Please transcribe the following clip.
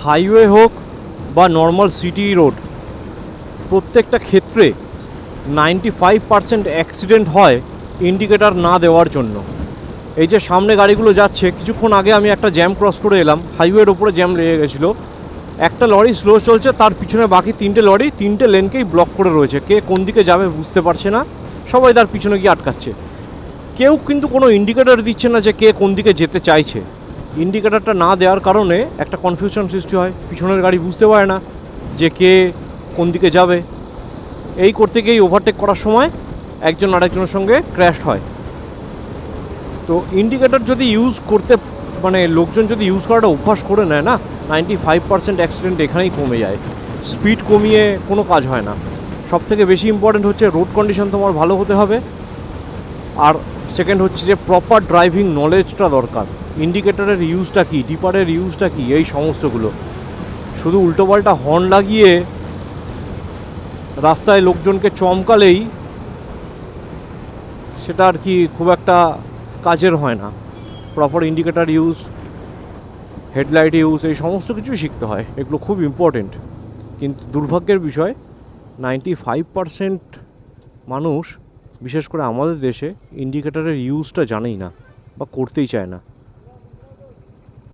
Highway হোক বা normal city road, প্রত্যেকটা ক্ষেত্রে 95% অ্যাক্সিডেন্ট হয় ইন্ডিকেটার না দেওয়ার জন্য। এই যে সামনে গাড়িগুলো যাচ্ছে, কিছুক্ষণ আগে আমি একটা জ্যাম ক্রস করে এলাম, হাইওয়ের ওপরে জ্যাম লেগে গেছিলো। একটা লরি স্লো চলছে, তার পিছনে বাকি 3টে লরি 3টে লেনকেই ব্লক করে রয়েছে। কে কোন দিকে যাবে বুঝতে পারছে না, সবাই তার পিছনে গিয়ে আটকাচ্ছে। কেউ কিন্তু কোনো ইন্ডিকেটার দিচ্ছে না যে কে কোন দিকে যেতে চাইছে। ইন্ডিকেটারটা না দেওয়ার কারণে একটা কনফিউশন সৃষ্টি হয়, পিছনের গাড়ি বুঝতে পারে না যে কে কোন দিকে যাবে। এই করতে গিয়েই ওভারটেক করার সময় একজন আরেকজনের সঙ্গে ক্র্যাশ হয়। তো ইন্ডিকেটার যদি ইউজ করতে লোকজন যদি ইউজ করাটা অভ্যাস করে নেয় না, 95% অ্যাক্সিডেন্ট এখানেই কমে যায়। স্পিড কমিয়ে কোনো কাজ হয় না। সবথেকে বেশি ইম্পর্টেন্ট হচ্ছে রোড কন্ডিশন তোমার ভালো হতে হবে, আর সেকেন্ড হচ্ছে যে প্রপার ড্রাইভিং নলেজটা দরকার। ইন্ডিকেটারের ইউজটা কী, ডিপারের ইউজটা কী, এই সমস্তগুলো। শুধু উল্টোপাল্টা হর্ন লাগিয়ে রাস্তায় লোকজনকে চমকালেই সেটা আর কি খুব একটা কাজের হয় না। Proper indicator use, headlight use, এই সমস্ত কিছুই শিখতে হয়। এগুলো খুব ইম্পর্টেন্ট। কিন্তু দুর্ভাগ্যের বিষয় 95% মানুষ, বিশেষ করে আমাদের দেশে, ইন্ডিকেটারের ইউজটা জানেই না বা করতেই চায় না।